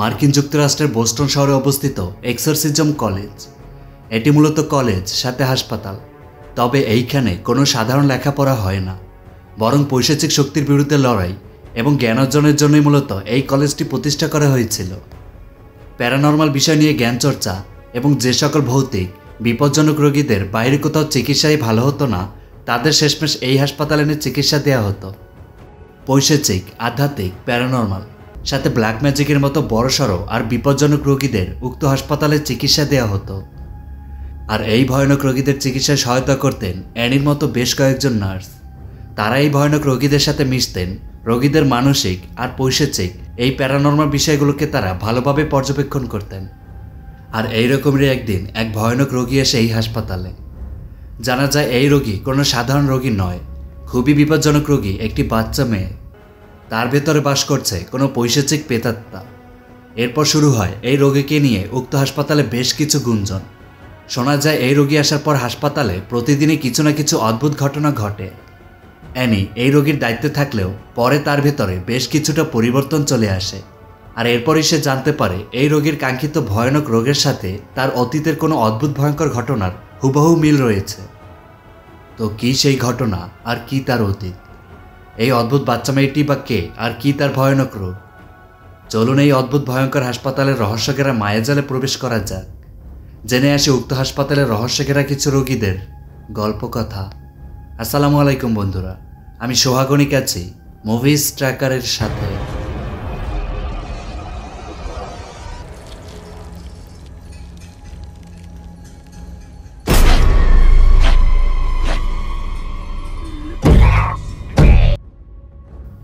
মার্কিন যুক্তরাষ্ট্রের বোস্টন শহরে অবস্থিত এক্সরসিজম কলেজ। এটি মূলত কলেজ সাথে হাসপাতাল। তবে এইখানে কোনো সাধারণ লেখাপড়া হয় না, বরং পৈশাচিক শক্তির বিরুদ্ধে লড়াই এবং জ্ঞান অর্জনের জন্যই মূলত এই কলেজটি প্রতিষ্ঠা করা হয়েছিল। প্যারানর্মাল বিষয় নিয়ে জ্ঞান চর্চা এবং যে সকল ভৌতিক বিপজ্জনক রোগীদের বাইরে কোথাও চিকিৎসাই ভালো হতো না, তাদের শেষমেশ এই হাসপাতালে এনে চিকিৎসা দেওয়া হতো। পৈশাচিক, আধ্যাত্মিক, প্যারানর্মাল সাথে ব্ল্যাক ম্যাজিকের মতো বড়সড় আর বিপজ্জনক রোগীদের উক্ত হাসপাতালে চিকিৎসা দেওয়া হতো। আর এই ভয়ানক রোগীদের চিকিৎসায় সহায়তা করতেন অ্যানির মতো বেশ কয়েকজন নার্স। তারা এই ভয়ানক রোগীদের সাথে মিশতেন। রোগীদের মানসিক আর পৈশাচিক এই প্যারানর্মাল বিষয়গুলোকে তারা ভালোভাবে পর্যবেক্ষণ করতেন। আর এই রকমেরই একদিন এক ভয়ানক রোগী এসে এই হাসপাতালে। জানা যায় এই রোগী কোনো সাধারণ রোগী নয়, খুবই বিপজ্জনক রোগী, একটি বাচ্চা মেয়ে। তার ভেতরে বাস করছে কোনো পৈশাচিক প্রেতাত্মা। এরপর শুরু হয় এই রোগীকে নিয়ে উক্ত হাসপাতালে বেশ কিছু গুঞ্জন। শোনা যায় এই রোগী আসার পর হাসপাতালে প্রতিদিনই কিছু না কিছু অদ্ভুত ঘটনা ঘটে। অ্যানি এই রোগীর দায়িত্বে থাকলেও পরে তার ভেতরে বেশ কিছুটা পরিবর্তন চলে আসে। আর এরপরই সে জানতে পারে এই রোগীর কাঙ্ক্ষিত ভয়ানক রোগের সাথে তার অতীতের কোনো অদ্ভুত ভয়ঙ্কর ঘটনার হুবহু মিল রয়েছে। তো কি সেই ঘটনা আর কি তার অতীত? এই অদ্ভুত বাচ্চা মেয়েটি বা কে, আর কি তার ভয়ানক রোগ? চলুন এই অদ্ভুত ভয়ঙ্কর হাসপাতালের রহস্যঘেরা মায়াজালে প্রবেশ করা যাক। জেনে আসে উক্ত হাসপাতালের রহস্যঘেরা কিছু রোগীদের গল্প কথা। আসসালামু আলাইকুম বন্ধুরা, আমি সোহাগনিক আছি মুভিজ ট্র্যাকারের সাথে।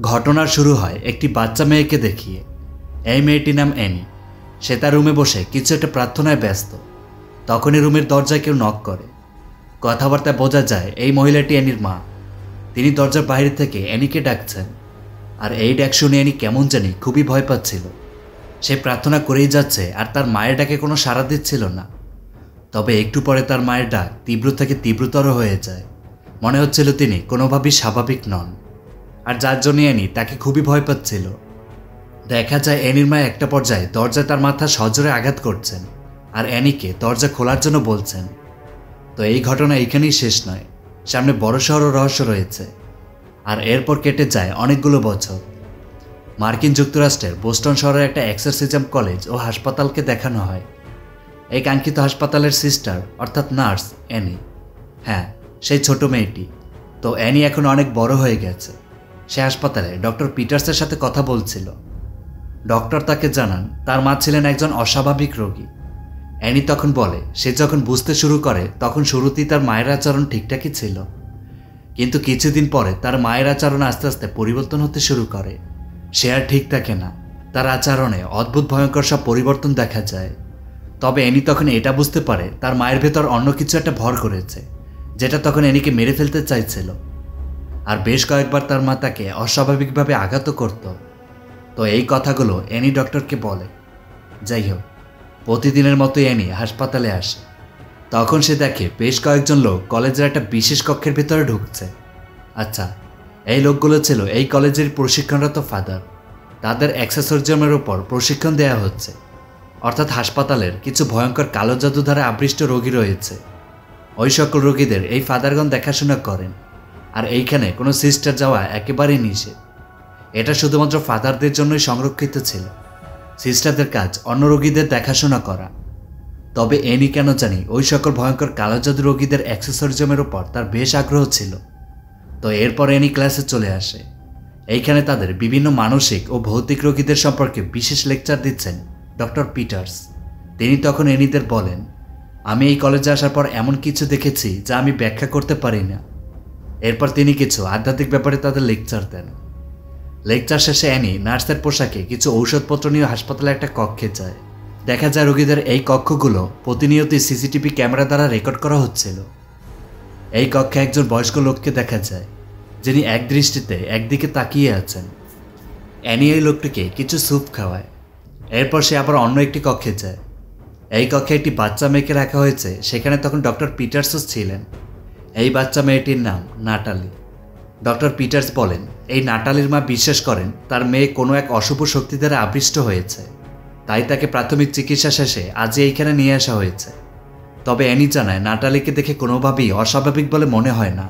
ঘটনার শুরু হয় একটি বাচ্চা মেয়েকে দেখিয়ে। এই মেয়েটির নাম অ্যানি। সে তার রুমে বসে কিছু একটা প্রার্থনায় ব্যস্ত। তখনই রুমের দরজায় কেউ নক করে। কথাবার্তায় বোঝা যায় এই মহিলাটি অ্যানির মা। তিনি দরজার বাইরে থেকে অ্যানিকে ডাকছেন। আর এই ডাক শুনে অ্যানি কেমন জানি খুবই ভয় পাচ্ছিল। সে প্রার্থনা করেই যাচ্ছে আর তার মায়ের ডাকে কোনো সাড়া দিচ্ছিল না। তবে একটু পরে তার মায়ের ডাক তীব্র থেকে তীব্রতর হয়ে যায়। মনে হচ্ছিল তিনি কোনোভাবেই স্বাভাবিক নন, আর যার জন্য অ্যানি তাকে খুবই ভয় পাচ্ছিল। দেখা যায় অ্যানির মা একটা পর্যায়ে দরজায় তার মাথা সজোরে আঘাত করছেন আর অ্যানিকে দরজা খোলার জন্য বলছেন। তো এই ঘটনা এখানেই শেষ নয়, সামনে বড়সড় রহস্য রয়েছে। আর এরপর কেটে যায় অনেকগুলো বছর। মার্কিন যুক্তরাষ্ট্রের বোস্টন শহরের একটা এক্সরসিজম কলেজ ও হাসপাতালকে দেখানো হয়। এই কাঙ্ক্ষিত হাসপাতালের সিস্টার অর্থাৎ নার্স অ্যানি, হ্যাঁ সেই ছোট মেয়েটি। তো অ্যানি এখন অনেক বড় হয়ে গেছে। সে হাসপাতালে ডক্টর পিটার্সের সাথে কথা বলছিল। ডক্টর তাকে জানান তার মা ছিলেন একজন অস্বাভাবিক রোগী। অ্যানি তখন বলে সে যখন বুঝতে শুরু করে তখন শুরুতেই তার মায়ের আচরণ ঠিকঠাকই ছিল, কিন্তু কিছুদিন পরে তার মায়ের আচরণ আস্তে আস্তে পরিবর্তন হতে শুরু করে। সে আর ঠিক থাকে না, তার আচরণে অদ্ভুত ভয়ঙ্কর সব পরিবর্তন দেখা যায়। তবে অ্যানি তখন এটা বুঝতে পারে তার মায়ের ভেতর অন্য কিছু একটা ভর করেছে, যেটা তখন অ্যানিকে মেরে ফেলতে চাইছিল। আর বেশ কয়েকবার তার মা তাকে অস্বাভাবিকভাবে আঘাত করত। তো এই কথাগুলো অ্যানি ডক্টরকে বলে। যাই হোক, প্রতিদিনের মতোই অ্যানি হাসপাতালে আসে। তখন সে দেখে বেশ কয়েকজন লোক কলেজের একটা বিশেষ কক্ষের ভিতরে ঢুকছে। আচ্ছা, এই লোকগুলো ছিল এই কলেজের প্রশিক্ষণরত ফাদার। তাদের এক্সরসিজমের ওপর প্রশিক্ষণ দেওয়া হচ্ছে। অর্থাৎ হাসপাতালের কিছু ভয়ঙ্কর কালো জাদু দ্বারা আবৃষ্ট রোগী রয়েছে। ওই সকল রোগীদের এই ফাদারগণ দেখাশোনা করেন। আর এইখানে কোনো সিস্টার যাওয়া একেবারেই নিষেধ। এটা শুধুমাত্র ফাদারদের জন্যই সংরক্ষিত ছিল। সিস্টারদের কাজ অন্য রোগীদের দেখাশোনা করা। তবে অ্যানি কেন জানি ওই সকল ভয়ঙ্কর কালো জাদু রোগীদের এক্সরসিজমের ওপর তার বেশ আগ্রহ ছিল। তো এরপর অ্যানি ক্লাসে চলে আসে। এইখানে তাদের বিভিন্ন মানসিক ও ভৌতিক রোগীদের সম্পর্কে বিশেষ লেকচার দিচ্ছেন ডক্টর পিটার্স। তিনি তখন অ্যানিদের বলেন, আমি এই কলেজে আসার পর এমন কিছু দেখেছি যা আমি ব্যাখ্যা করতে পারি না। এরপর তিনি কিছু আধ্যাত্মিক ব্যাপারে তাদের লেকচার দেন। লেকচার শেষে অ্যানি নার্সের পোশাকে কিছু ঔষধপত্র নিয়ে হাসপাতালে একটা কক্ষে যায়। দেখা যায় রোগীদের এই কক্ষগুলো প্রতিনিয়তই সিসিটিভি ক্যামেরা দ্বারা রেকর্ড করা হচ্ছিল। এই কক্ষে একজন বয়স্ক লোককে দেখা যায়, যিনি এক দৃষ্টিতে একদিকে তাকিয়ে আছেন। অ্যানি এই লোকটিকে কিছু স্যুপ খাওয়ায়। এরপর সে আবার অন্য একটি কক্ষে যায়। এই কক্ষে একটি বাচ্চা মেয়েকে রাখা হয়েছে। সেখানে তখন ডক্টর পিটার্সও ছিলেন। এই বাচ্চা মেয়েটির নাম নাটালি। ডক্টর পিটার্স বলেন এই নাটালির মা বিশ্বাস করেন তার মেয়ে কোনো এক অশুভ শক্তি দ্বারা আবিষ্ট হয়েছে। তাই তাকে প্রাথমিক চিকিৎসা শেষে আজই এইখানে নিয়ে আসা হয়েছে। তবে অ্যানি জানায় নাটালিকে দেখে কোনোভাবেই অস্বাভাবিক বলে মনে হয় না।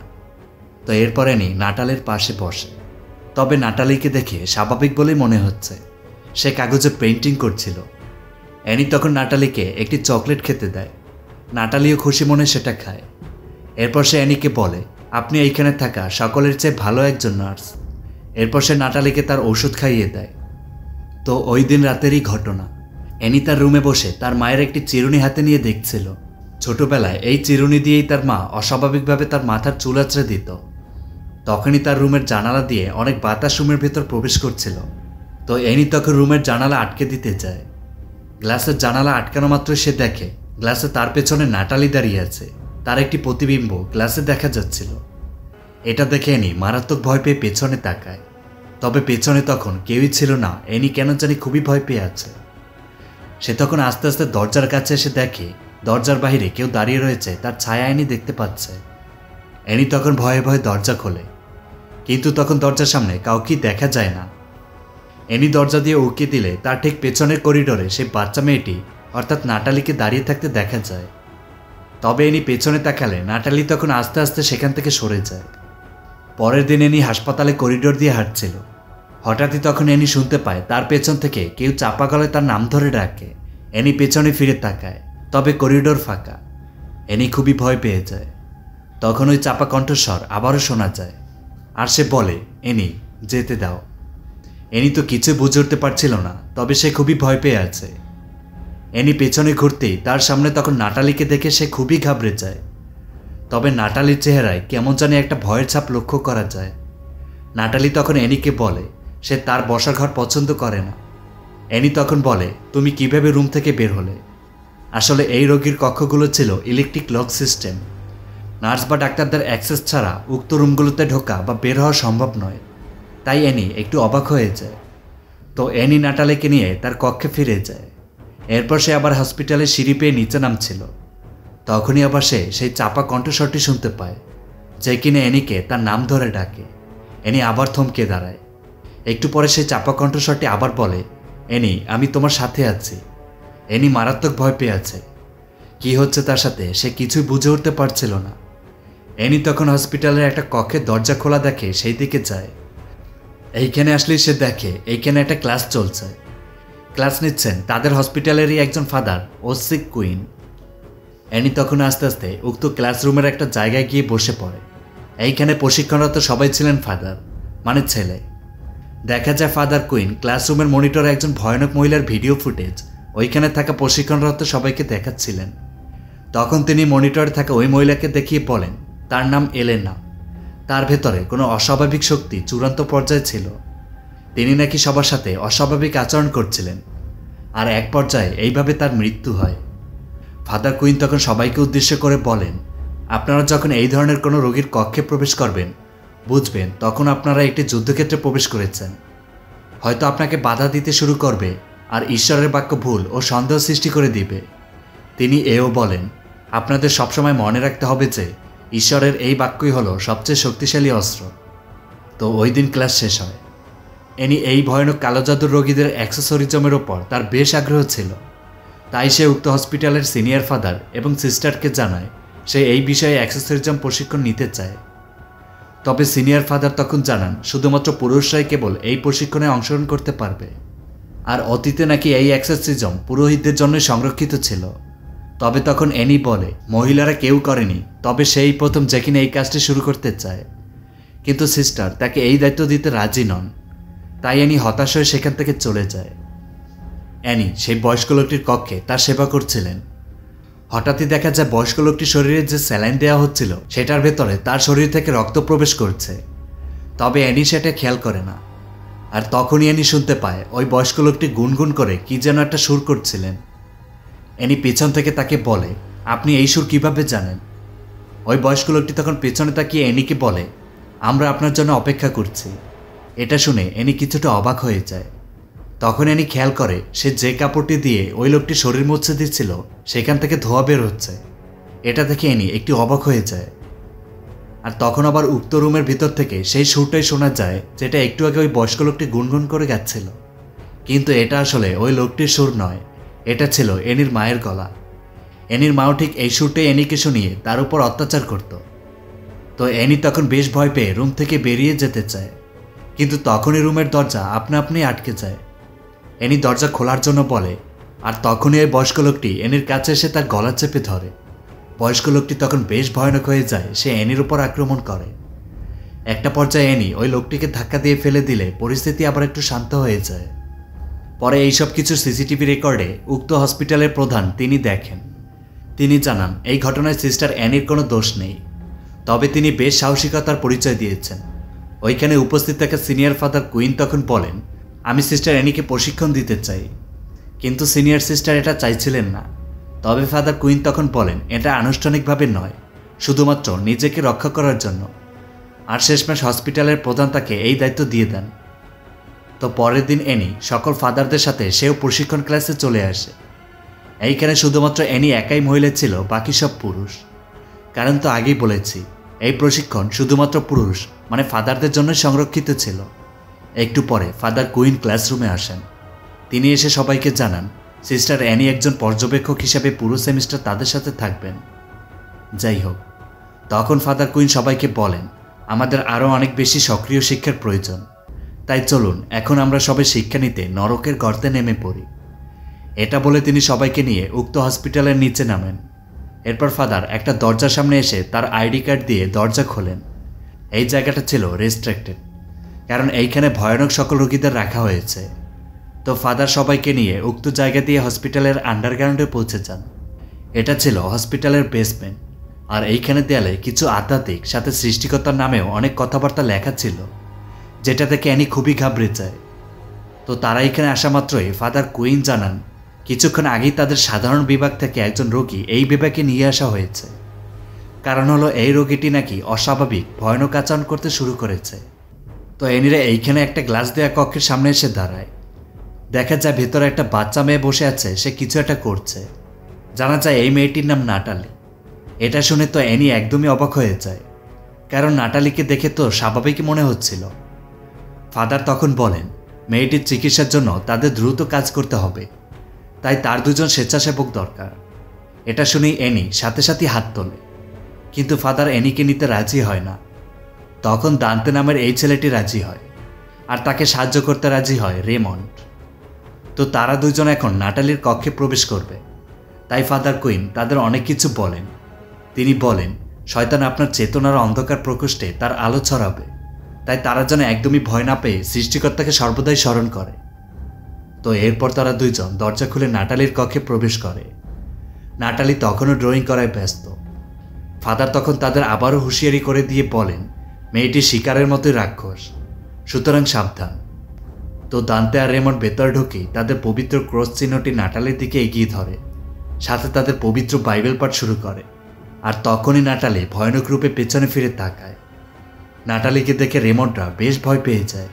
তো এরপর অ্যানি নাটালের পাশে বসে। তবে নাটালিকে দেখে স্বাভাবিক বলেই মনে হচ্ছে। সে কাগজে পেইন্টিং করছিল। অ্যানি তখন নাটালিকে একটি চকলেট খেতে দেয়। নাটালিও খুশি মনে সেটা খায়। এরপর সে অ্যানিকে বলে, আপনি এইখানে থাকা সকলের চেয়ে ভালো একজন নার্স। এরপর সে নাটালিকে তার ওষুধ খাইয়ে দেয়। তো ওই দিন রাতেরই ঘটনা। অ্যানি তার রুমে বসে তার মায়ের একটি চিরুনি হাতে নিয়ে দেখছিল। ছোটবেলায় এই চিরুনি দিয়েই তার মা অস্বাভাবিকভাবে তার মাথার চুল আঁচড়ে দিত। তখনই তার রুমের জানালা দিয়ে অনেক বাতাস রুমের ভেতর প্রবেশ করছিল। তো অ্যানি তখন রুমের জানালা আটকে দিতে যায়। গ্লাসের জানালা আটকানো মাত্র সে দেখে গ্লাসে তার পেছনে নাটালি দাঁড়িয়ে আছে। তার একটি প্রতিবিম্ব গ্লাসে দেখা যাচ্ছিল। এটা দেখে অ্যানি মারাত্মক ভয় পেয়ে পেছনে তাকায়। তবে পেছনে তখন কেউই ছিল না। অ্যানি কেন জানি খুবই ভয় পেয়ে আছে। সে তখন আস্তে আস্তে দরজার কাছে এসে দেখে দরজার বাইরে কেউ দাঁড়িয়ে রয়েছে। তার ছায়া অ্যানি দেখতে পাচ্ছে। অ্যানি তখন ভয়ে ভয়ে দরজা খোলে, কিন্তু তখন দরজার সামনে কাউকেই দেখা যায় না। অ্যানি দরজা দিয়ে উঁকি দিলে তার ঠিক পেছনের করিডোরে সেই বাচ্চা মেয়েটি অর্থাৎ নাটালিকে দাঁড়িয়ে থাকতে দেখা যায়। তবে অ্যানি পেছনে তাকালে নাটালি তখন আস্তে আস্তে সেখান থেকে সরে যায়। পরের দিন অ্যানি হাসপাতালে করিডোর দিয়ে হাঁটছিল। হঠাৎই তখন অ্যানি শুনতে পায় তার পেছন থেকে কেউ চাপা গলায় তার নাম ধরে ডাকে। অ্যানি পেছনে ফিরে তাকায়, তবে করিডোর ফাঁকা। অ্যানি খুবই ভয় পেয়ে যায়। তখন ওই চাপা কণ্ঠস্বর আবারও শোনা যায়, আর সে বলে, অ্যানি যেতে দাও। অ্যানি তো কিছু বুঝে উঠতে পারছিল না, তবে সে খুবই ভয় পেয়ে আছে। অ্যানি পেছনে ঘুরতেই তার সামনে তখন নাটালিকে দেখে সে খুবই ঘাবড়ে যায়। তবে নাটালির চেহারায় কেমন জানি একটা ভয়ের ছাপ লক্ষ্য করা যায়। নাটালি তখন অ্যানিকে বলে সে তার বসার ঘর পছন্দ করে না। অ্যানি তখন বলে, তুমি কিভাবে রুম থেকে বের হলে? আসলে এই রোগীর কক্ষগুলো ছিল ইলেকট্রিক লক সিস্টেম। নার্স বা ডাক্তারদের অ্যাক্সেস ছাড়া উক্ত রুমগুলোতে ঢোকা বা বের হওয়া সম্ভব নয়। তাই অ্যানি একটু অবাক হয়ে যায়। তো অ্যানি নাটালিকে নিয়ে তার কক্ষে ফিরে যায়। এরপর সে আবার হসপিটালের সিঁড়ি পেয়ে নিচে নামছিল। তখনই আবার সে সেই চাপা কণ্ঠস্বরটি শুনতে পায়, যে কিনা অ্যানিকে তার নাম ধরে ডাকে। অ্যানি আবার থমকে দাঁড়ায়। একটু পরে সেই চাপা কণ্ঠস্বরটি আবার বলে, অ্যানি আমি তোমার সাথে আছি। অ্যানি মারাত্মক ভয় পেয়ে আছে। কি হচ্ছে তার সাথে সে কিছুই বুঝে উঠতে পারছিল না। অ্যানি তখন হসপিটালের একটা কক্ষের দরজা খোলা দেখে সেই দিকে যায়। এইখানে আসলেই সে দেখে এইখানে একটা ক্লাস চলছে। ক্লাস নিচ্ছেন তাদের হসপিটালেরই একজন ফাদার ওসিক কুইন। অ্যানি তখন আস্তে আস্তে উক্ত ক্লাসরুমের একটা জায়গায় গিয়ে বসে পড়ে। এইখানে প্রশিক্ষণরত সবাই ছিলেন ফাদার, মানে ছেলে। দেখা যায় ফাদার কুইন ক্লাসরুমের মনিটরে একজন ভয়ানক মহিলার ভিডিও ফুটেজ ওইখানে থাকা প্রশিক্ষণরত সবাইকে দেখাচ্ছিলেন। তখন তিনি মনিটরে থাকা ওই মহিলাকে দেখিয়ে বলেন তার নাম এলেনা। তার ভেতরে কোনো অস্বাভাবিক শক্তি চূড়ান্ত পর্যায়ে ছিল। তিনি নাকি সবার সাথে অস্বাভাবিক আচরণ করছিলেন, আর এক পর্যায়ে এইভাবে তার মৃত্যু হয়। ফাদার কুইন তখন সবাইকে উদ্দেশ্য করে বলেন, আপনারা যখন এই ধরনের কোনো রোগীর কক্ষে প্রবেশ করবেন বুঝবেন তখন আপনারা একটি যুদ্ধক্ষেত্রে প্রবেশ করেছেন। হয়তো আপনাকে বাধা দিতে শুরু করবে আর ঈশ্বরের বাক্য ভুল ও সন্দেহ সৃষ্টি করে দিবে। তিনি এও বলেন, আপনাদের সবসময় মনে রাখতে হবে যে ঈশ্বরের এই বাক্যই হলো সবচেয়ে শক্তিশালী অস্ত্র। তো ওই দিন ক্লাস শেষ হয়। অ্যানি এই ভয়ানক কালো জাদুর রোগীদের অ্যাক্সেসরিজমের ওপর তার বেশ আগ্রহ ছিল। তাই সে উক্ত হসপিটালের সিনিয়র ফাদার এবং সিস্টারকে জানায় সে এই বিষয়ে অ্যাক্সেসরিজম প্রশিক্ষণ নিতে চায়। তবে সিনিয়র ফাদার তখন জানান শুধুমাত্র পুরুষরাই কেবল এই প্রশিক্ষণে অংশগ্রহণ করতে পারবে। আর অতীতে নাকি এই অ্যাক্সেসরিজম পুরোহিতদের জন্য সংরক্ষিত ছিল। তবে তখন অ্যানি বলে মহিলারা কেউ করেনি, তবে সেই প্রথম যে কিনা এই কাজটি শুরু করতে চায়। কিন্তু সিস্টার তাকে এই দায়িত্ব দিতে রাজি নন। তাই অ্যানি হতাশ হয়ে সেখান থেকে চলে যায়। অ্যানি সেই বয়স্ক লোকটির কক্ষে তার সেবা করছিলেন। হঠাৎই দেখা যায় বয়স্ক লোকটির শরীরে যে স্যালাইন দেওয়া হচ্ছিল সেটার ভেতরে তার শরীর থেকে রক্ত প্রবেশ করছে। তবে অ্যানি সেটা খেয়াল করে না। আর তখনই অ্যানি শুনতে পায় ওই বয়স্ক লোকটি গুনগুন করে কি যেন একটা সুর করছিলেন। অ্যানি পেছন থেকে তাকে বলে, আপনি এই সুর কিভাবে জানেন? ওই বয়স্ক লোকটি তখন পেছনে তাকিয়ে অ্যানিকে বলে, আমরা আপনার জন্য অপেক্ষা করছি। এটা শুনে অ্যানি কিছুটা অবাক হয়ে যায়। তখন অ্যানি খেয়াল করে সে যে কাপড়টি দিয়ে ওই লোকটি শরীর মুছে দিচ্ছিল সেখান থেকে ধোঁয়া বের হচ্ছে। এটা দেখে অ্যানি একটু অবাক হয়ে যায়। আর তখন আবার উক্ত রুমের ভিতর থেকে সেই সুরটাই শোনা যায় যেটা একটু আগে ওই বয়স্ক লোকটি গুনগুন করে গাচ্ছিল। কিন্তু এটা আসলে ওই লোকটির সুর নয়, এটা ছিল এনির মায়ের গলা। এনির মাও ঠিক এই সুরটাই এনিকে শুনিয়ে তার উপর অত্যাচার করত। তো এনি তখন বেশ ভয় পেয়ে রুম থেকে বেরিয়ে যেতে চায়, কিন্তু তখনই রুমের দরজা আপনা আপনি আটকে যায়। এনি দরজা খোলার জন্য বলে, আর তখনই ওই বয়স্ক লোকটি এনির কাছে এসে তার গলা চেপে ধরে। বয়স্ক লোকটি তখন বেশ ভয়ানক হয়ে যায়, সে এনির উপর আক্রমণ করে। একটা পর্যায়ে এনি ওই লোকটিকে ধাক্কা দিয়ে ফেলে দিলে পরিস্থিতি আবার একটু শান্ত হয়ে যায়। পরে এইসব কিছু সিসিটিভি রেকর্ডে উক্ত হসপিটালের প্রধান তিনি দেখেন। তিনি জানান এই ঘটনায় সিস্টার অ্যানির কোনো দোষ নেই, তবে তিনি বেশ সাহসিকতার পরিচয় দিয়েছেন। ওইখানে উপস্থিত থাকা সিনিয়র ফাদার কুইন তখন বলেন, আমি সিস্টার অ্যানিকে প্রশিক্ষণ দিতে চাই। কিন্তু সিনিয়র সিস্টার এটা চাইছিলেন না। তবে ফাদার কুইন তখন বলেন এটা আনুষ্ঠানিকভাবে নয়, শুধুমাত্র নিজেকে রক্ষা করার জন্য। আর শেষমেশ হসপিটালের প্রধান তাকে এই দায়িত্ব দিয়ে দেন। তো পরের দিন অ্যানি সকল ফাদারদের সাথে সেও প্রশিক্ষণ ক্লাসে চলে আসে। এইখানে শুধুমাত্র অ্যানি একাই মহিলা ছিল, বাকি সব পুরুষ। কারণ তো আগেই বলেছি, এই প্রশিক্ষণ শুধুমাত্র পুরুষ মানে ফাদারদের জন্য সংরক্ষিত ছিল। একটু পরে ফাদার কুইন ক্লাসরুমে আসেন। তিনি এসে সবাইকে জানান সিস্টার অ্যানি একজন পর্যবেক্ষক হিসাবে পুরো সেমিস্টার তাদের সাথে থাকবেন। যাই হোক, তখন ফাদার কুইন সবাইকে বলেন, আমাদের আরও অনেক বেশি সক্রিয় শিক্ষার প্রয়োজন, তাই চলুন এখন আমরা সবাই শিক্ষা নিতে নরকের গর্তে নেমে পড়ি। এটা বলে তিনি সবাইকে নিয়ে উক্ত হসপিটালের নিচে নামেন। এরপর ফাদার একটা দরজার সামনে এসে তার আইডি কার্ড দিয়ে দরজা খোলেন। এই জায়গাটা ছিল রেস্ট্রিক্টেড, কারণ এইখানে ভয়ানক সকল রোগীদের রাখা হয়েছে। তো ফাদার সবাইকে নিয়ে উক্ত জায়গা দিয়ে হসপিটালের আন্ডারগ্রাউন্ডে পৌঁছে যান। এটা ছিল হসপিটালের বেসমেন্ট, আর এইখানে দেয়ালে কিছু আধ্যাত্মিক সাথে সৃষ্টিকর্তার নামেও অনেক কথাবার্তা লেখা ছিল, যেটা থেকে অ্যানি খুবই ঘাবড়ে যায়। তো তারা এখানে আসা মাত্রই ফাদার কুইন জানান কিছুক্ষণ আগেই তাদের সাধারণ বিভাগ থেকে একজন রোগী এই বিভাগে নিয়ে আসা হয়েছে। কারণ হলো এই রোগীটি নাকি অস্বাভাবিক ভয়ানক আচরণ করতে শুরু করেছে। তো অ্যানিরা এইখানে একটা গ্লাস দেওয়া কক্ষের সামনে এসে দাঁড়ায়। দেখা যায় ভেতরে একটা বাচ্চা মেয়ে বসে আছে, সে কিছু একটা করছে। জানা যায় এই মেয়েটির নাম নাটালি। এটা শুনে তো অ্যানি একদমই অবাক হয়ে যায়, কারণ নাটালিকে দেখে তো স্বাভাবিক মনে হচ্ছিল। ফাদার তখন বলেন মেয়েটির চিকিৎসার জন্য তাদের দ্রুত কাজ করতে হবে, তাই তার দুজন স্বেচ্ছাসেবক দরকার। এটা শুনেই অ্যানি সাথে সাথে হাত তোলে, কিন্তু ফাদার অ্যানিকে নিতে রাজি হয় না। তখন দান্তে নামের এই ছেলেটি রাজি হয়, আর তাকে সাহায্য করতে রাজি হয় রেমন্ড। তো তারা দুজন এখন নাটালির কক্ষে প্রবেশ করবে। তাই ফাদার কুইন তাদের অনেক কিছু বলেন। তিনি বলেন শয়তান আপনার চেতনার অন্ধকার প্রকোষ্ঠে তার আলো ছড়াবে, তাই তারা যেন একদমই ভয় না পেয়ে সৃষ্টিকর্তাকে সর্বদাই স্মরণ করে। তো এরপর তারা দুইজন দরজা খুলে নাটালির কক্ষে প্রবেশ করে। নাটালি তখনও ড্রয়িং করায় ব্যস্ত। ফাদার তখন তাদের আবারও হুঁশিয়ারি করে দিয়ে বলেন মেয়েটি শিকারের মতোই রাক্ষস, সুতরাং সাবধান। তো দান্তে আর রেমন্ড ভেতর ঢুকেই তাদের পবিত্র ক্রস চিহ্নটি নাটালির দিকে এগিয়ে ধরে, সাথে তাদের পবিত্র বাইবেল পাঠ শুরু করে। আর তখনই নাটালি ভয়ানক রূপে পেছনে ফিরে তাকায়। নাটালিকে দেখে রেমন্ডরা বেশ ভয় পেয়ে যায়,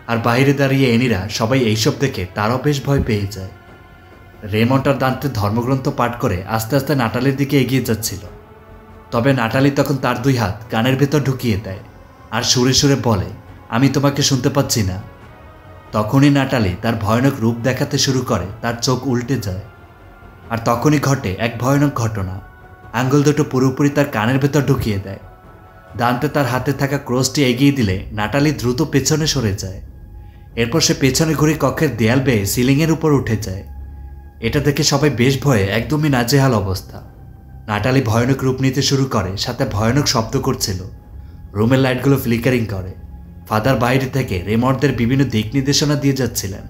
আর বাইরে দাঁড়িয়ে এনিরা সবাই এইসব দেখে তারাও বেশ ভয় পেয়ে যায়। রেমন্ড আর দান্তে ধর্মগ্রন্থ পাঠ করে আস্তে আস্তে নাটালির দিকে এগিয়ে যাচ্ছিল। তবে নাটালি তখন তার দুই হাত কানের ভেতর ঢুকিয়ে দেয় আর সুরে সুরে বলে, আমি তোমাকে শুনতে পাচ্ছি না। তখনই নাটালি তার ভয়ানক রূপ দেখাতে শুরু করে, তার চোখ উল্টে যায়। আর তখনই ঘটে এক ভয়ানক ঘটনা, আঙ্গুল দুটো পুরোপুরি তার কানের ভেতর ঢুকিয়ে দেয়। দান্তে তার হাতে থাকা ক্রসটি এগিয়ে দিলে নাটালি দ্রুত পেছনে সরে যায়। এরপর সে পেছনে ঘুরে কক্ষের দেয়াল বেয়ে সিলিংয়ের উপর উঠে যায়। এটা দেখে সবাই বেশ ভয়ে একদমই নাজেহাল অবস্থা। নাটালি ভয়ানক রূপ নিতে শুরু করে, সাথে ভয়ানক শব্দ করছিল। রুমের লাইটগুলো ফ্লিকারিং করে। ফাদার বাইরে থেকে রেমন্ডদের বিভিন্ন দিক নির্দেশনা দিয়ে যাচ্ছিলেন।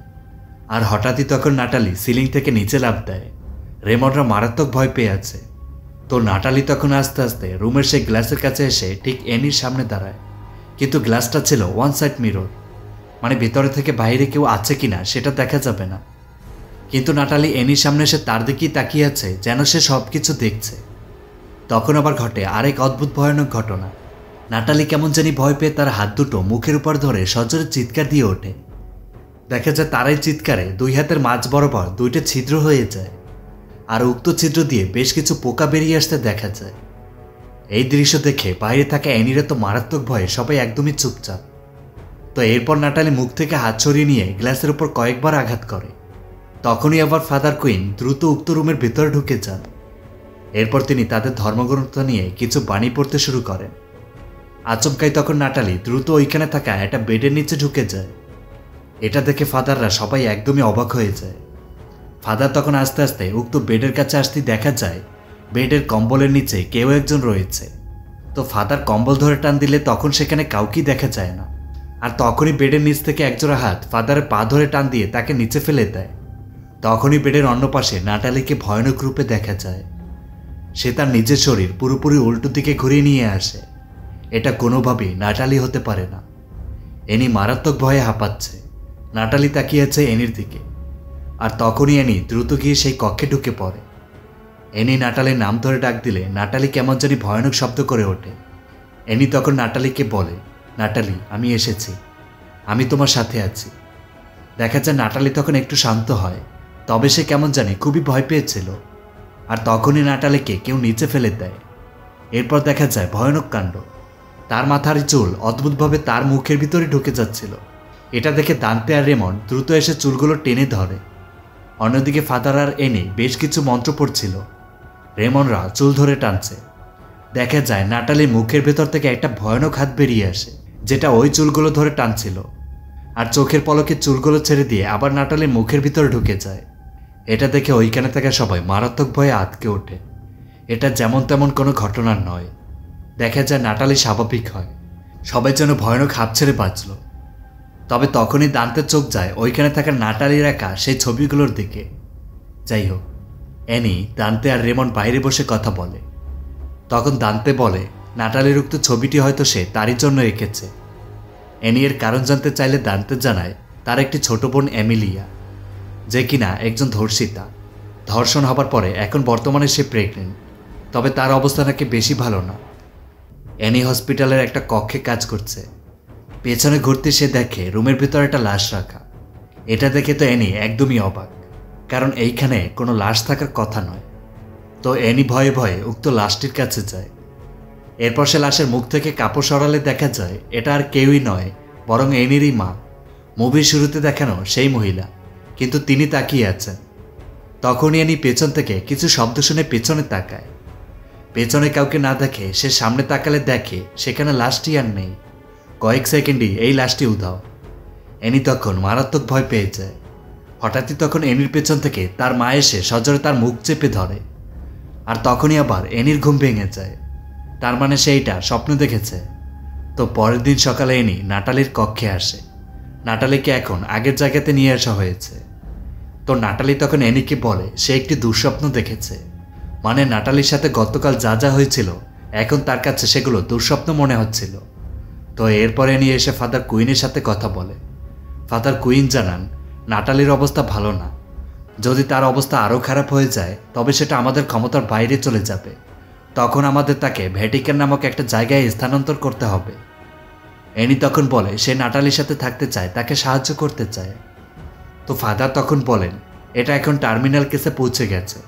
আর হঠাৎই তখন নাটালি সিলিং থেকে নিচে লাফ দেয়। রেমন্ডরা মারাত্মক ভয় পেয়ে আছে। তো নাটালি তখন আস্তে আস্তে রুমের সেই গ্লাসের কাছে এসে ঠিক অ্যানির সামনে দাঁড়ায়। কিন্তু গ্লাসটা ছিল ওয়ান সাইড মিরর, মানে ভেতরে থেকে বাইরে কেউ আছে কিনা সেটা দেখা যাবে না। কিন্তু নাটালি অ্যানির সামনে এসে তার দিকেই তাকিয়ে আছে, যেন সে সব কিছু দেখছে। তখন আবার ঘটে আরেক অদ্ভুত ভয়ানক ঘটনা। নাটালি কেমন জানি ভয় পেয়ে তার হাত দুটো মুখের উপর ধরে সজোরে চিৎকার দিয়ে ওঠে। দেখা যায় তারাই চিৎকারে দুই হাতের মাঝ বরাবর দুইটা ছিদ্র হয়ে যায়, আর উক্ত ছিদ্র দিয়ে বেশ কিছু পোকা বেরিয়ে আসতে দেখা যায়। এই দৃশ্য দেখে বাইরে থাকা অ্যানিরা তো মারাত্মক ভয়ে সবাই একদমই চুপচাপ। তো এরপর নাটালি মুখ থেকে হাত সরিয়ে নিয়ে গ্লাসের উপর কয়েকবার আঘাত করে। তখনই আবার ফাদার কুইন দ্রুত উক্ত রুমের ভিতরে ঢুকে যান। এরপর তিনি তাদের ধর্মগ্রন্থ নিয়ে কিছু বাণী পড়তে শুরু করেন। আচমকাই তখন নাটালি দ্রুত ওইখানে থাকা একটা বেডের নিচে ঢুকে যায়। এটা দেখে ফাদাররা সবাই একদমই অবাক হয়ে যায়। ফাদার তখন আস্তে আস্তে উক্ত বেডের কাছে আসতেই দেখা যায় বেডের কম্বলের নিচে কেউ একজন রয়েছে। তো ফাদার কম্বল ধরে টান দিলে তখন সেখানে কাউকেই দেখা যায় না। আর তখনই বেডের নিচ থেকে একজোড়া হাত ফাদারের পা ধরে টান দিয়ে তাকে নিচে ফেলে দেয়। তখনই বেডের অন্য পাশে নাটালিকে ভয়ানক রূপে দেখা যায়। সে তার নিজের শরীর পুরোপুরি উল্টো দিকে ঘুরিয়ে নিয়ে আসে। এটা কোনোভাবেই নাটালি হতে পারে না। এনি মারাত্মক ভয়ে হাঁপাচ্ছে। নাটালি তাকিয়ে আছে এনির দিকে। আর তখনই এনি দ্রুত গিয়ে সেই কক্ষে ঢুকে পড়ে। এনি নাটালির নাম ধরে ডাক দিলে নাটালি কেমন জানি ভয়ানক শব্দ করে ওঠে। এনি তখন নাটালিকে বলে, নাটালি, আমি এসেছি, আমি তোমার সাথে আছি। দেখা যায় নাটালি তখন একটু শান্ত হয়, তবে সে কেমন জানি খুবই ভয় পেয়েছিল। আর তখনই নাটালিকে কেউ নিচে ফেলে দেয়। এরপর দেখা যায় ভয়ানক কাণ্ড। তার মাথার চুল অদ্ভুতভাবে তার মুখের ভিতরে ঢুকে যাচ্ছিল। এটা দেখে দান্তে আর রেমন দ্রুত এসে চুলগুলো টেনে ধরে। অন্যদিকে ফাদার আর এনি বেশ কিছু মন্ত্র পড়ছিল। রেমনরা চুল ধরে টানছে। দেখা যায় নাটালির মুখের ভেতর থেকে একটা ভয়ানক হাত বেরিয়ে আসে, যেটা ওই চুলগুলো ধরে টানছিল। আর চোখের পলকে চুলগুলো ছেড়ে দিয়ে আবার নাটালির মুখের ভিতরে ঢুকে যায়। এটা দেখে ওইখানে থাকা সবাই মারাত্মক ভয়ে আঁতকে ওঠে। এটা যেমন তেমন কোনো ঘটনা নয়। দেখা যায় নাটালি স্বাভাবিক হয়। সবাই যেন ভয়ানক হাঁপ ছেড়ে বাঁচল। তবে তখনই দান্তের চোখ যায় ওইখানে থাকা নাটালির একা সেই ছবিগুলোর দিকে। যাই হোক, অ্যানি, দান্তে আর রেমন বাইরে বসে কথা বলে। তখন দান্তে বলে নাটালির উক্ত ছবিটি হয়তো সে তারই জন্য এঁকেছে। অ্যানি এর কারণ জানতে চাইলে দান্তে জানায় তার একটি ছোট বোন এমিলিয়া, যে কিনা একজন ধর্ষিতা। ধর্ষণ হবার পরে এখন বর্তমানে সে প্রেগনেন্ট। তবে তার অবস্থা নাকি বেশি ভালো না। অ্যানি হসপিটালের একটা কক্ষে কাজ করছে। পেছনে ঘুরতে সে দেখে রুমের ভিতরে একটা লাশ রাখা। এটা দেখে তো অ্যানি একদমই অবাক, কারণ এইখানে কোনো লাশ থাকার কথা নয়। তো অ্যানি ভয়ে ভয়ে উক্ত লাশটির কাছে যায়। এরপর সে লাশের মুখ থেকে কাপড় সরালে দেখা যায় এটা আর কেউই নয়, বরং অ্যানিরই মা। মুভির শুরুতে দেখানো সেই মহিলা, কিন্তু তিনি তাকিয়ে আছেন। তখনই অ্যানি পেছন থেকে কিছু শব্দ শুনে পেছনে তাকায়। পেছনে কাউকে না দেখে সে সামনে তাকালে দেখে সেখানে লাশটি আর নেই। কয়েক সেকেন্ডই এই লাশটি উধাও। অ্যানি তখন মারাত্মক ভয় পেয়ে যায়। হঠাৎই তখন অ্যানির পেছন থেকে তার মা এসে সজোরে তার মুখ চেপে ধরে। আর তখনই আবার অ্যানির ঘুম ভেঙে যায়। তার মানে সে এইটা স্বপ্ন দেখেছে। তো পরের দিন সকালে অ্যানি নাটালির কক্ষে আসে। নাটালিকে এখন আগের জায়গাতে নিয়ে আসা হয়েছে। তো নাটালি তখন অ্যানিকে বলে সে একটি দুঃস্বপ্ন দেখেছে। মানে নাটালির সাথে গতকাল যা যা হয়েছিল এখন তার কাছে সেগুলো দুঃস্বপ্ন মনে হচ্ছিল। তো এরপরে নিয়ে এসে ফাদার কুইনের সাথে কথা বলে। ফাদার কুইন জানান নাটালির অবস্থা ভালো না। যদি তার অবস্থা আরও খারাপ হয়ে যায় তবে সেটা আমাদের ক্ষমতার বাইরে চলে যাবে। তখন আমাদের তাকে ভ্যাটিকান নামক একটা জায়গায় স্থানান্তর করতে হবে। অ্যানি তখন বলে সে নাটালির সাথে থাকতে চায়, তাকে সাহায্য করতে চায়। তো ফাদার তখন বলেন এটা এখন টার্মিনাল কেসে পৌঁছে গেছে।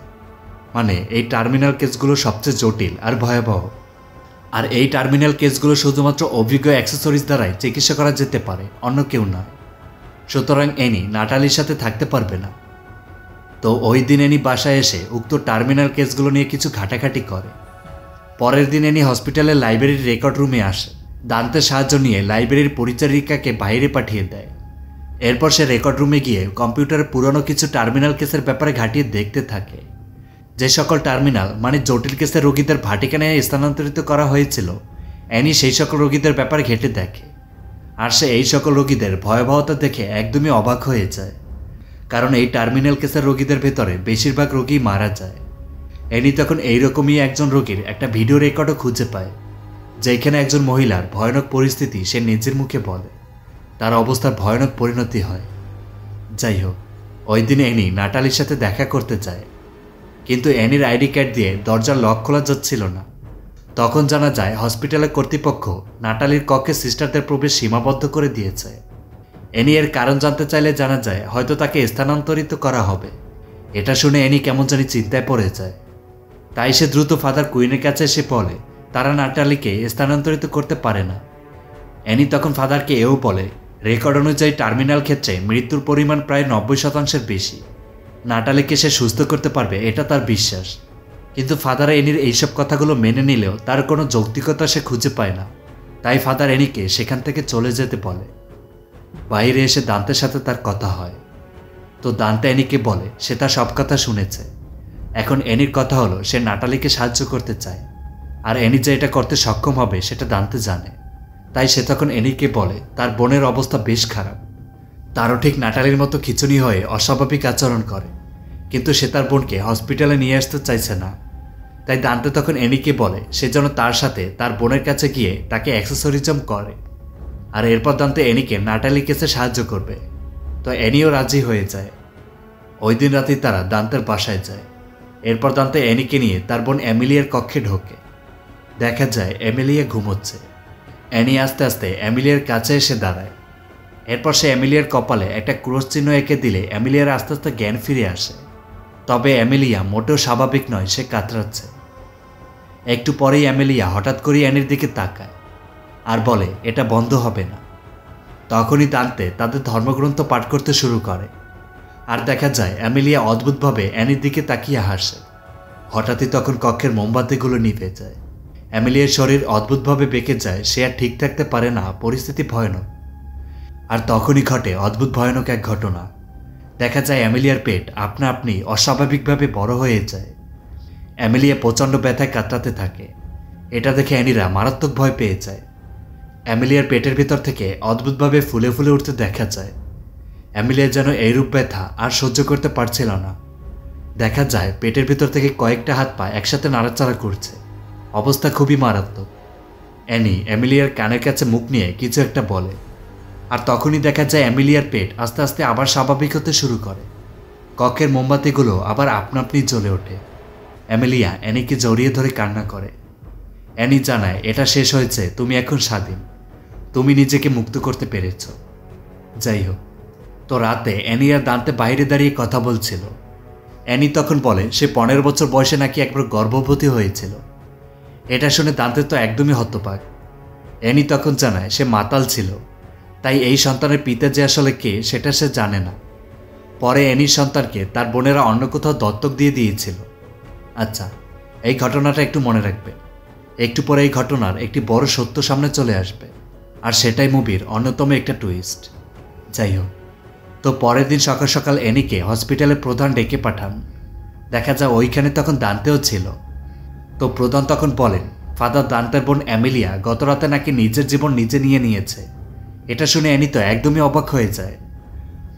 মানে এই টার্মিনাল কেসগুলো সবচেয়ে জটিল আর ভয়াবহ। আর এই টার্মিনাল কেসগুলো শুধুমাত্র অভিজ্ঞ অ্যাক্সেসরিজ দ্বারাই চিকিৎসা করা যেতে পারে, অন্য কেউ নয়। সুতরাং অ্যানি নাটালির সাথে থাকতে পারবে না। তো ওই দিন অ্যানি বাসায় এসে উক্ত টার্মিনাল কেসগুলো নিয়ে কিছু ঘাটাঘাটি করে। পরের দিন অ্যানি হসপিটালের লাইব্রেরির রেকর্ড রুমে আসে। দান্তের সাহায্য নিয়ে লাইব্রেরির পরিচারিকাকে বাইরে পাঠিয়ে দেয়। এরপর সে রেকর্ড রুমে গিয়ে কম্পিউটারে পুরনো কিছু টার্মিনাল কেসের ব্যাপারে ঘাটিয়ে দেখতে থাকে। যে সকল টার্মিনাল মানে জটিল কেসের রোগীদের ভাটিকানে স্থানান্তরিত করা হয়েছিল, অ্যানি সেই সকল রোগীদের ব্যাপারে ঘেঁটে দেখে। আর সে এই সকল রোগীদের ভয়াবহতা দেখে একদমই অবাক হয়ে যায়, কারণ এই টার্মিনাল কেসের রোগীদের ভেতরে বেশিরভাগ রোগী মারা যায়। অ্যানি তখন এইরকমই একজন রোগীর একটা ভিডিও রেকর্ডও খুঁজে পায়, যেখানে একজন মহিলার ভয়ানক পরিস্থিতি সে নিজের মুখে বলে। তার অবস্থার ভয়ানক পরিণতি হয়। যাই হোক, ওই দিন অ্যানি নাটালির সাথে দেখা করতে যায়, কিন্তু অ্যানির আইডি কার্ড দিয়ে দরজার লক খোলা যাচ্ছিল না। তখন জানা যায় হসপিটালের কর্তৃপক্ষ নাটালির কক্ষে সিস্টারদের প্রবেশ সীমাবদ্ধ করে দিয়েছে। অ্যানি এর কারণ জানতে চাইলে জানা যায় হয়তো তাকে স্থানান্তরিত করা হবে। এটা শুনে অ্যানি কেমন জানি চিন্তায় পড়ে যায়। তাই সে দ্রুত ফাদার কুইনের কাছে এসে বলে তারা নাটালিকে স্থানান্তরিত করতে পারে না। অ্যানি তখন ফাদারকে এও বলে রেকর্ড অনুযায়ী টার্মিনাল ক্ষেত্রে মৃত্যুর পরিমাণ প্রায় 90% বেশি। নাটালিকে সে সুস্থ করতে পারবে এটা তার বিশ্বাস। কিন্তু ফাদার অ্যানির এইসব কথাগুলো মেনে নিলেও তার কোনো যৌক্তিকতা সে খুঁজে পায় না। তাই ফাদার অ্যানিকে সেখান থেকে চলে যেতে বলে। বাইরে এসে দান্তের সাথে তার কথা হয়। তো দান্তে অ্যানিকে বলে সে তার সব কথা শুনেছে। এখন অ্যানির কথা হলো সে নাটালিকে সাহায্য করতে চায়, আর অ্যানি যে এটা করতে সক্ষম হবে সেটা দান্তে জানে। তাই সে তখন অ্যানিকে বলে তার বোনের অবস্থা বেশ খারাপ। তারও ঠিক নাটালির মতো খিচুনি হয়ে অস্বাভাবিক আচরণ করে, কিন্তু সে তার বোনকে হসপিটালে নিয়ে আসতে চাইছে না। তাই দান্তে তখন অ্যানিকে বলে সে যেন তার সাথে তার বোনের কাছে গিয়ে তাকে অ্যাক্সেসরিজম করে, আর এরপর দান্তে অ্যানিকে নাটালি কেসে সাহায্য করবে। তো অ্যানিও রাজি হয়ে যায়। ওই দিন রাতেই তারা দান্তের বাসায় যায়। এরপর দান্তে অ্যানিকে নিয়ে তার বোন এমিলিয়ার কক্ষে ঢোকে। দেখা যায় এমিলিয়া ঘুমোচ্ছে। অ্যানি আস্তে আস্তে এমিলিয়ার কাছে এসে দাঁড়ায়। এরপর সে এমিলিয়ার কপালে একটা ক্রস চিহ্ন এঁকে দিলে এমিলিয়ার আস্তে আস্তে জ্ঞান ফিরে আসে। তবে এমিলিয়া মোটেও স্বাভাবিক নয়, সে কাতরাচ্ছে। একটু পরেই এমিলিয়া হঠাৎ করে অ্যানির দিকে তাকায় আর বলে এটা বন্ধ হবে না। তখনই দান্তে তাদের ধর্মগ্রন্থ পাঠ করতে শুরু করে। আর দেখা যায় এমিলিয়া অদ্ভুতভাবে অ্যানির দিকে তাকিয়ে হাসে। হঠাৎই তখন কক্ষের মোমবাতিগুলো নিভে যায়। এমিলিয়ার শরীর অদ্ভুতভাবে বেঁকে যায়, সে আর ঠিক থাকতে পারে না, পরিস্থিতি ভয়ানক। আর তখনই ঘটে অদ্ভুত ভয়ানক এক ঘটনা। দেখা যায় এমিলিয়ার পেট আপনা আপনি অস্বাভাবিকভাবে বড় হয়ে যায়। এমিলিয়া প্রচণ্ড ব্যথায় কাতরাতে থাকে। এটা দেখে অ্যানিরা মারাত্মক ভয় পেয়ে যায়। এমিলিয়ার পেটের ভিতর থেকে অদ্ভুতভাবে ফুলে ফুলে উঠতে দেখা যায়। এমিলিয়া যেন এইরূপ ব্যথা আর সহ্য করতে পারছিল না। দেখা যায় পেটের ভিতর থেকে কয়েকটা হাত পা একসাথে নাড়াচাড়া করছে। অবস্থা খুবই মারাত্মক। অ্যানি এমিলিয়ার কানের কাছে মুখ নিয়ে কিছু একটা বলে, আর তখনই দেখা যায় এমিলিয়ার পেট আস্তে আস্তে আবার স্বাভাবিক হতে শুরু করে। কক্ষের মোমবাতিগুলো আবার আপনা আপনি জ্বলে ওঠে। এমিলিয়া অ্যানিকে জড়িয়ে ধরে কান্না করে। অ্যানি জানায় এটা শেষ হয়েছে, তুমি এখন স্বাধীন, তুমি নিজেকে মুক্ত করতে পেরেছ। যাই হোক, তো রাতে অ্যানি আর দান্তে বাইরে দাঁড়িয়ে কথা বলছিল। অ্যানি তখন বলে সে 15 বছর বয়সে নাকি একবার গর্ভবতী হয়েছিল। এটা শুনে দান্তে তো একদমই হতবাক। অ্যানি তখন জানায় সে মাতাল ছিল, তাই এই সন্তানের পিতা যে আসলে কে সেটা সে জানে না। পরে অ্যানির সন্তানকে তার বোনেরা অন্য কোথাও দত্তক দিয়ে দিয়েছিল। আচ্ছা, এই ঘটনাটা একটু মনে রাখবে। একটু পরে এই ঘটনার একটি বড় সত্য সামনে চলে আসবে, আর সেটাই মুভির অন্যতম একটা টুইস্ট। যাই হোক, তো পরের দিন সকাল সকাল অ্যানিকে হসপিটালের প্রধান ডেকে পাঠান। দেখা যায় ওইখানে তখন দান্তেও ছিল। তো প্রধান তখন বলেন ফাদার দান্তের বোন এমিলিয়া গত রাতে নাকি নিজের জীবন নিজে নিয়ে নিয়েছে। এটা শুনে অ্যানি তো একদমই অবাক হয়ে যায়।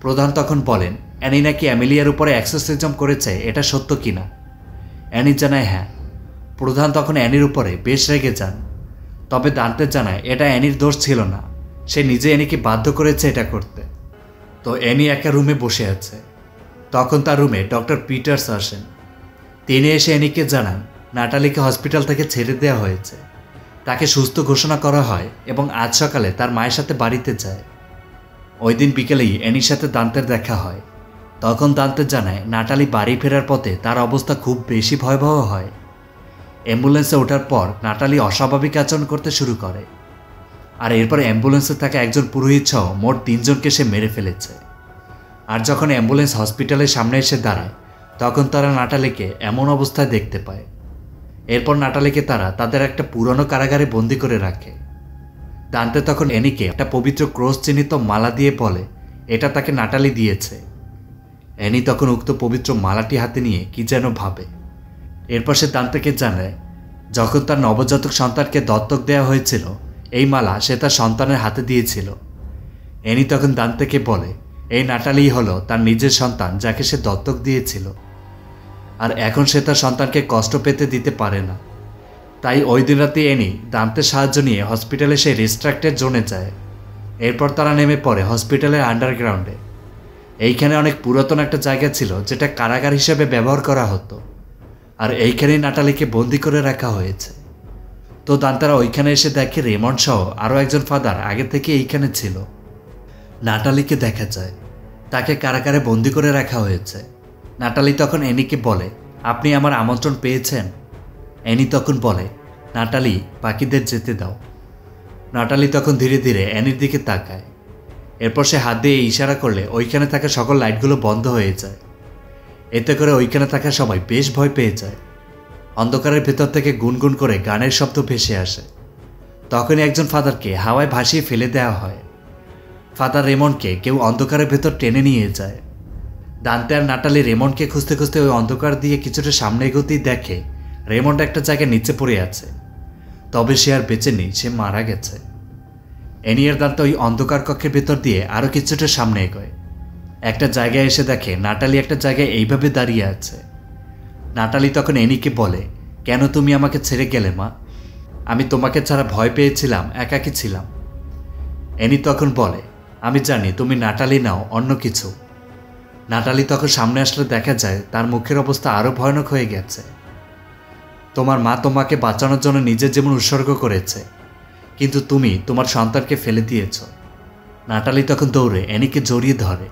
প্রধান তখন বলেন অ্যানি নাকি এমিলিয়ার উপরে এক্সোরসিজম করেছে, এটা সত্য কিনা। অ্যানি জানায় হ্যাঁ। প্রধান তখন অ্যানির উপরে বেশ রেগে যান। তবে দান্তে জানায় এটা অ্যানির দোষ ছিল না, সে নিজে অ্যানিকে বাধ্য করেছে এটা করতে। তো অ্যানি একা রুমে বসে আছে। তখন তার রুমে ডক্টর পিটার্স আসেন। তিনি এসে অ্যানিকে জানান নাটালিকে হসপিটাল থেকে ছেড়ে দেওয়া হয়েছে, তাকে সুস্থ ঘোষণা করা হয় এবং আজ সকালে তার মায়ের সাথে বাড়িতে যায়। ওই দিন বিকেলেই অ্যানির সাথে দান্তের দেখা হয়। তখন দান্তে জানায় নাটালি বাড়ি ফেরার পথে তার অবস্থা খুব বেশি ভয়াবহ হয়। অ্যাম্বুলেন্সে ওঠার পর নাটালি অস্বাভাবিক আচরণ করতে শুরু করে, আর এরপর অ্যাম্বুলেন্সে থাকা একজন পুরোহিত সহ মোট 3 জনকে সে মেরে ফেলেছে। আর যখন অ্যাম্বুলেন্স হসপিটালের সামনে এসে দাঁড়ায় তখন তারা নাটালিকে এমন অবস্থায় দেখতে পায়। এরপর নাটালিকে তারা তাদের একটা পুরনো কারাগারে বন্দি করে রাখে। দান্তে তখন অ্যানিকে একটা পবিত্র ক্রস চিহ্নিত মালা দিয়ে বলে এটা তাকে নাটালি দিয়েছে। অ্যানি তখন উক্ত পবিত্র মালাটি হাতে নিয়ে কি যেন ভাবে। এরপর সে দান্তেকে জানায় যখন তার নবজাতক সন্তানকে দত্তক দেওয়া হয়েছিল এই মালা সে তার সন্তানের হাতে দিয়েছিল। অ্যানি তখন দান্তেকে বলে এই নাটালিই হলো তার নিজের সন্তান যাকে সে দত্তক দিয়েছিল, আর এখন সে তার সন্তানকে কষ্ট পেতে দিতে পারে না। তাই ওই দিন রাতে অ্যানি দান্তের সাহায্য নিয়ে হসপিটালে সে রিস্ট্রাক্টেড জোনে যায়। এরপর তারা নেমে পড়ে হসপিটালের আন্ডারগ্রাউন্ডে। এইখানে অনেক পুরাতন একটা জায়গা ছিল যেটা কারাগার হিসেবে ব্যবহার করা হতো, আর এইখানেই নাটালিকে বন্দি করে রাখা হয়েছে। তো দান্তারা ওইখানে এসে দেখে রেমন্ড সহ আরও একজন ফাদার আগে থেকে এইখানে ছিল। নাটালিকে দেখা যায়, তাকে কারাগারে বন্দি করে রাখা হয়েছে। নাটালি তখন অ্যানিকে বলে আপনি আমার আমন্ত্রণ পেয়েছেন। অ্যানি তখন বলে নাটালি বাকিদের যেতে দাও। নাটালি তখন ধীরে ধীরে অ্যানির দিকে তাকায়। এরপর সে হাত দিয়ে ইশারা করলে ওইখানে থাকা সকল লাইটগুলো বন্ধ হয়ে যায়। এতে করে ওইখানে থাকা সবাই বেশ ভয় পেয়ে যায়। অন্ধকারের ভেতর থেকে গুনগুন করে গানের শব্দ ভেসে আসে। তখনই একজন ফাদারকে হাওয়ায় ভাসিয়ে ফেলে দেওয়া হয়। ফাদার রেমন্ডকে কেউ অন্ধকারের ভেতর টেনে নিয়ে যায়। দান্তে আর নাটালি রেমন্ডকে খুঁজতে খুঁজতে ওই অন্ধকার দিয়ে কিছুটা সামনে এগোতেই দেখে রেমন্ড একটা জায়গায় নিচে পড়ে আছে। তবে সে আর বেঁচে নেই, সে মারা গেছে। অ্যানি আর দান্তে ওই অন্ধকার কক্ষের ভেতর দিয়ে আরও কিছুটা সামনে এগোয়। একটা জায়গায় এসে দেখে নাটালি একটা জায়গায় এইভাবে দাঁড়িয়ে আছে। নাটালি তখন অ্যানিকে বলে, কেন তুমি আমাকে ছেড়ে গেলে মা? আমি তোমাকে ছাড়া ভয় পেয়েছিলাম, একাকী ছিলাম। অ্যানি তখন বলে, আমি জানি তুমি নাটালি নাও অন্য কিছু। নাটালি তখন সামনে আসলে দেখা যায় তার মুখের অবস্থা আরও ভয়ানক হয়ে গেছে। তোমার মা তোমাকে বাঁচানোর জন্য নিজের জীবন উৎসর্গ করেছে, কিন্তু তুমি তোমার সন্তানকে ফেলে দিয়েছ। নাটালি তখন দৌড়ে অ্যানিকে জড়িয়ে ধরে।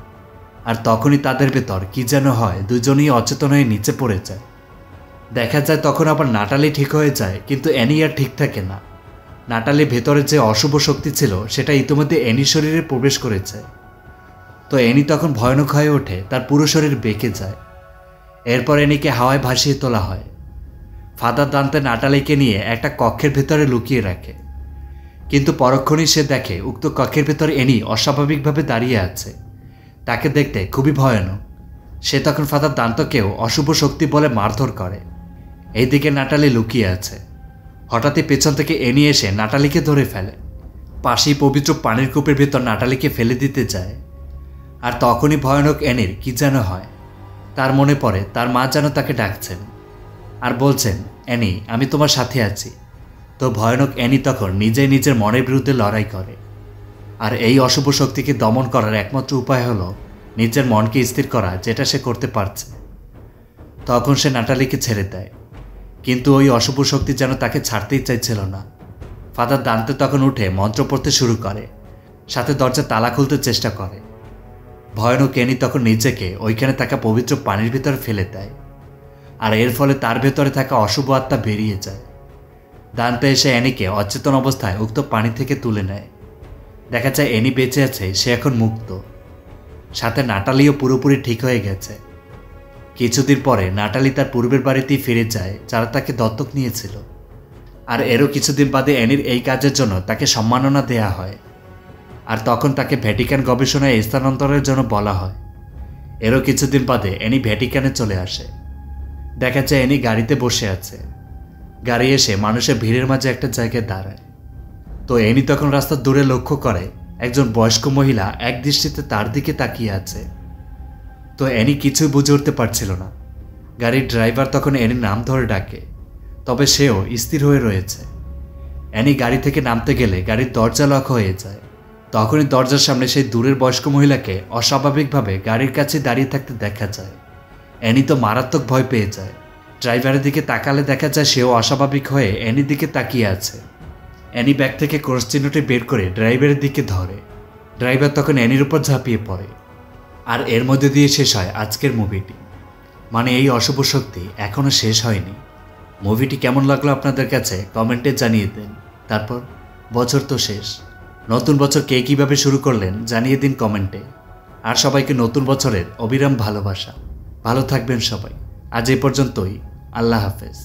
আর তখনই তাদের ভেতর কি যেন হয়, দুজনেই অচেতন হয়ে নিচে পড়ে যায়। দেখা যায় তখন আবার নাটালি ঠিক হয়ে যায়, কিন্তু অ্যানি আর ঠিক থাকে না। নাটালির ভেতরে যে অশুভ শক্তি ছিল সেটা ইতিমধ্যে অ্যানির শরীরে প্রবেশ করেছে। তো অ্যানি তখন ভয়ানক হয়ে ওঠে, তার পুরো শরীর বেঁকে যায়। এরপর অ্যানিকে হাওয়ায় ভাসিয়ে তোলা হয়। ফাদার দান্তে নাটালিকে নিয়ে একটা কক্ষের ভেতরে লুকিয়ে রাখে, কিন্তু পরক্ষণেই সে দেখে উক্ত কক্ষের ভেতর অ্যানি অস্বাভাবিকভাবে দাঁড়িয়ে আছে। তাকে দেখতে খুবই ভয়ানক। সে তখন ফাদার দান্তকেও অশুভ শক্তি বলে মারধর করে। এইদিকে নাটালি লুকিয়ে আছে। হঠাৎই পেছন থেকে অ্যানি এসে নাটালিকে ধরে ফেলে। পাশেই পবিত্র পানির কূপের ভেতর নাটালিকে ফেলে দিতে যায়। আর তখনই ভয়ানক অ্যানির কি যেন হয়। তার মনে পড়ে তার মা যেন তাকে ডাকছেন আর বলছেন, অ্যানি আমি তোমার সাথে আছি। তো ভয়ানক অ্যানি তখন নিজেই নিজের মনের বিরুদ্ধে লড়াই করে। আর এই অশুভ শক্তিকে দমন করার একমাত্র উপায় হলো নিজের মনকে স্থির করা, যেটা সে করতে পারছে। তখন সে নাটালিকে ছেড়ে দেয়, কিন্তু ওই অশুভ শক্তি যেন তাকে ছাড়তেই চাইছিল না। ফাদার দান্তে তখন উঠে মন্ত্র পড়তে শুরু করে, সাথে দরজা তালা খুলতে চেষ্টা করে। ভয়ানক অ্যানি তখন নিজেকে ওইখানে থাকা পবিত্র পানির ভিতরে ফেলে দেয়। আর এর ফলে তার ভেতরে থাকা অশুভ আত্মা বেরিয়ে যায়। দান্তে এসে অ্যানিকে অচেতন অবস্থায় উক্ত পানি থেকে তুলে নেয়। দেখা যায় অ্যানি বেঁচে আছে, সে এখন মুক্ত। সাথে নাটালিও পুরোপুরি ঠিক হয়ে গেছে। কিছুদিন পরে নাটালি তার পূর্বের বাড়িতেই ফিরে যায়, যারা তাকে দত্তক নিয়েছিল। আর এরও কিছুদিন বাদে অ্যানির এই কাজের জন্য তাকে সম্মাননা দেয়া হয়। আর তখন তাকে ভ্যাটিকান গবেষণায় স্থানান্তরের জন্য বলা হয়। এরও কিছুদিন বাদে অ্যানি ভ্যাটিকানে চলে আসে। দেখা যায় অ্যানি গাড়িতে বসে আছে। গাড়ি এসে মানুষের ভিড়ের মাঝে একটা জায়গায় দাঁড়ায়। তো অ্যানি তখন রাস্তার দূরে লক্ষ্য করে একজন বয়স্ক মহিলা এক দৃষ্টিতে তার দিকে তাকিয়ে আছে। তো অ্যানি কিছুই বুঝে উঠতে পারছিল না। গাড়ির ড্রাইভার তখন অ্যানির নাম ধরে ডাকে, তবে সেও স্থির হয়ে রয়েছে। অ্যানি গাড়ি থেকে নামতে গেলে গাড়ির দরজা লক হয়ে যায়। তখনই দরজার সামনে সেই দূরের বয়স্ক মহিলাকে অস্বাভাবিকভাবে গাড়ির কাছে দাঁড়িয়ে থাকতে দেখা যায়। অ্যানি তো মারাত্মক ভয় পেয়ে যায়। ড্রাইভারের দিকে তাকালে দেখা যায় সেও অস্বাভাবিক হয়ে অ্যানির দিকে তাকিয়ে আছে। অ্যানি ব্যাগ থেকে ক্রস চিহ্নটি বের করে ড্রাইভারের দিকে ধরে। ড্রাইভার তখন অ্যানির উপর ঝাঁপিয়ে পড়ে। আর এর মধ্যে দিয়ে শেষ হয় আজকের মুভিটি। মানে এই অশুভ শক্তি এখনও শেষ হয়নি। মুভিটি কেমন লাগলো আপনাদের কাছে কমেন্টে জানিয়ে দেন। তারপর বছর তো শেষ, নতুন বছর কে কীভাবে শুরু করলেন জানিয়ে দিন কমেন্টে। আর সবাইকে নতুন বছরের অবিরাম ভালোবাসা। ভালো থাকবেন সবাই। আজ এই পর্যন্তই। আল্লাহ হাফেজ।